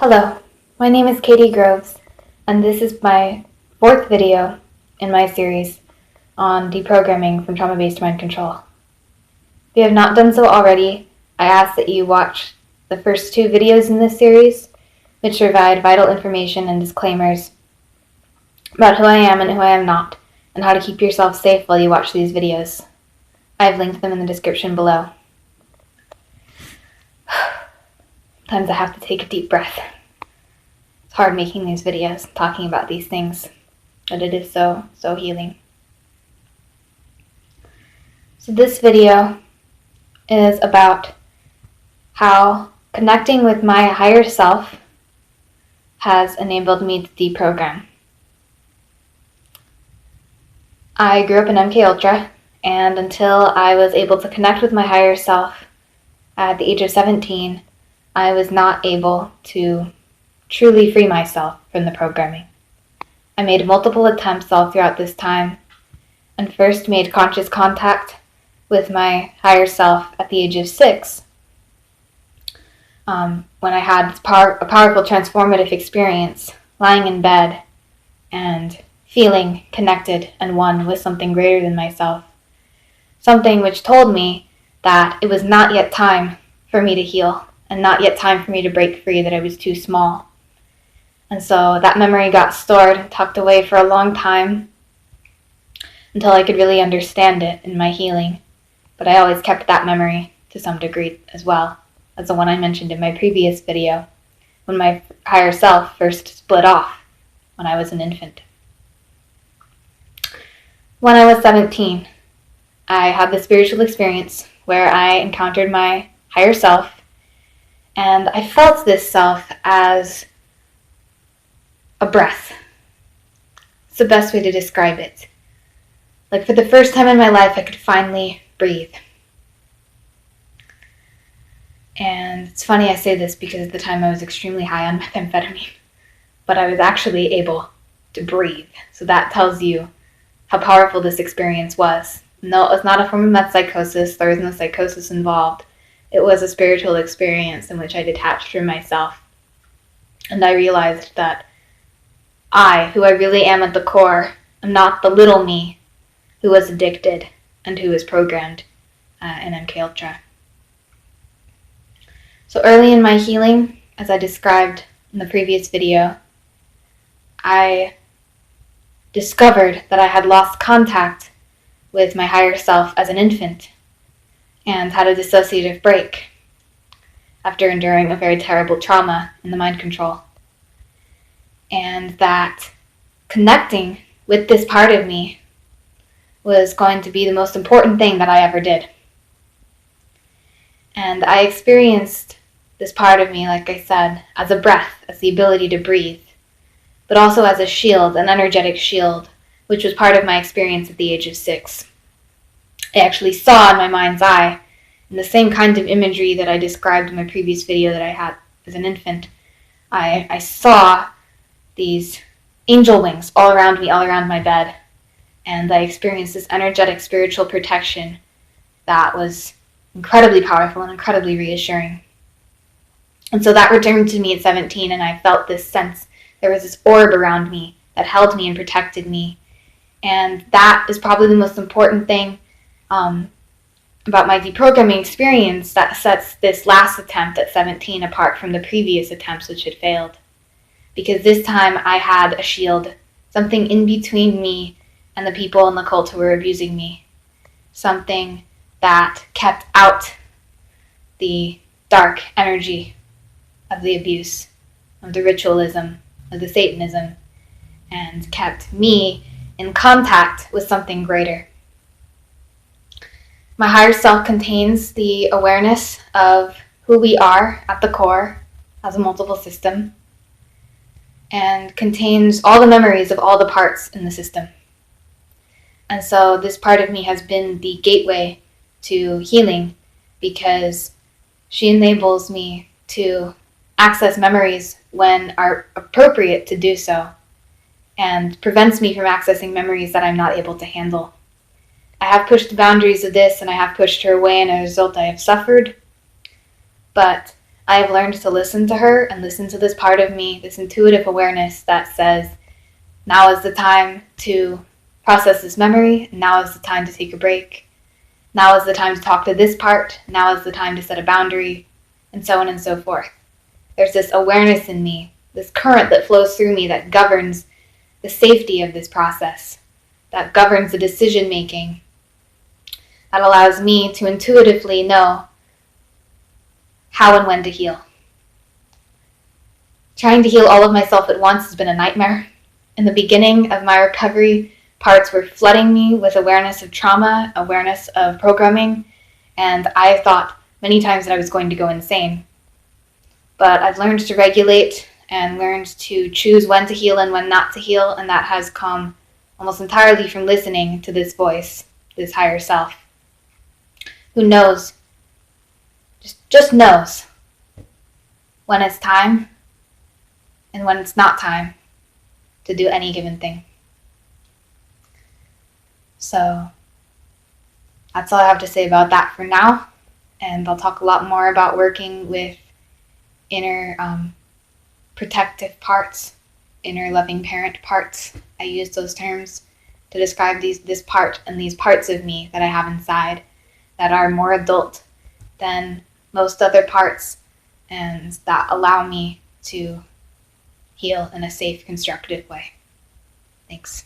Hello, my name is Katie Groves, and this is my fourth video in my series on deprogramming from trauma-based mind control. If you have not done so already, I ask that you watch the first two videos in this series, which provide vital information and disclaimers about who I am and who I am not, and how to keep yourself safe while you watch these videos. I have linked them in the description below. Sometimes I have to take a deep breath. It's hard making these videos, talking about these things, but it is so healing. So this video is about how connecting with my higher self has enabled me to deprogram. I grew up in MK Ultra, and until I was able to connect with my higher self at the age of 17, I was not able to truly free myself from the programming. I made multiple attempts all throughout this time, and first made conscious contact with my higher self at the age of 6, when I had a powerful transformative experience, lying in bed and feeling connected and one with something greater than myself. Something which told me that it was not yet time for me to heal, and not yet time for me to break free, that I was too small. And so that memory got stored and tucked away for a long time until I could really understand it in my healing. But I always kept that memory to some degree as well as the one I mentioned in my previous video, when my higher self first split off when I was an infant. When I was 17, I had this spiritual experience where I encountered my higher self, and I felt this self as a breath. It's the best way to describe it. Like, for the first time in my life, I could finally breathe. And it's funny I say this because at the time I was extremely high on methamphetamine, but I was actually able to breathe. So that tells you how powerful this experience was. No, it was not a form of meth psychosis. There was no psychosis involved. It was a spiritual experience in which I detached from myself. And I realized that I, who I really am at the core, am not the little me who was addicted and who was programmed in MK Ultra. So early in my healing, as I described in the previous video, I discovered that I had lost contact with my higher self as an infant and had a dissociative break after enduring a very terrible trauma in the mind control. And that connecting with this part of me was going to be the most important thing that I ever did. And I experienced this part of me, like I said, as a breath, as the ability to breathe, but also as a shield, an energetic shield, which was part of my experience at the age of 6. I actually saw in my mind's eye, in the same kind of imagery that I described in my previous video that I had as an infant, I saw these angel wings all around me, all around my bed, and I experienced this energetic spiritual protection that was incredibly powerful and incredibly reassuring. And so that returned to me at 17, and I felt this sense. There was this orb around me that held me and protected me. And that is probably the most important thing about my deprogramming experience that sets this last attempt at 17 apart from the previous attempts which had failed. Because this time I had a shield, something in between me and the people in the cult who were abusing me. Something that kept out the dark energy of the abuse, of the ritualism, of the Satanism, and kept me in contact with something greater. My higher self contains the awareness of who we are at the core as a multiple system, and contains all the memories of all the parts in the system. And so this part of me has been the gateway to healing, because she enables me to access memories when are appropriate to do so, and prevents me from accessing memories that I'm not able to handle. I have pushed the boundaries of this, and I have pushed her away, and as a result I have suffered. But I have learned to listen to her and listen to this part of me, this intuitive awareness that says, now is the time to process this memory, now is the time to take a break, now is the time to talk to this part, now is the time to set a boundary, and so on and so forth. There's this awareness in me, this current that flows through me that governs the safety of this process, that governs the decision making, that allows me to intuitively know how and when to heal. Trying to heal all of myself at once has been a nightmare. In the beginning of my recovery, parts were flooding me with awareness of trauma, awareness of programming, and I thought many times that I was going to go insane. But I've learned to regulate and learned to choose when to heal and when not to heal, and that has come almost entirely from listening to this voice, this higher self, who knows, just knows when it's time and when it's not time to do any given thing. So that's all I have to say about that for now. And I'll talk a lot more about working with inner protective parts, inner loving parent parts. I use those terms to describe this part and these parts of me that I have inside that are more adult than most other parts and that allow me to heal in a safe, constructive way. Thanks.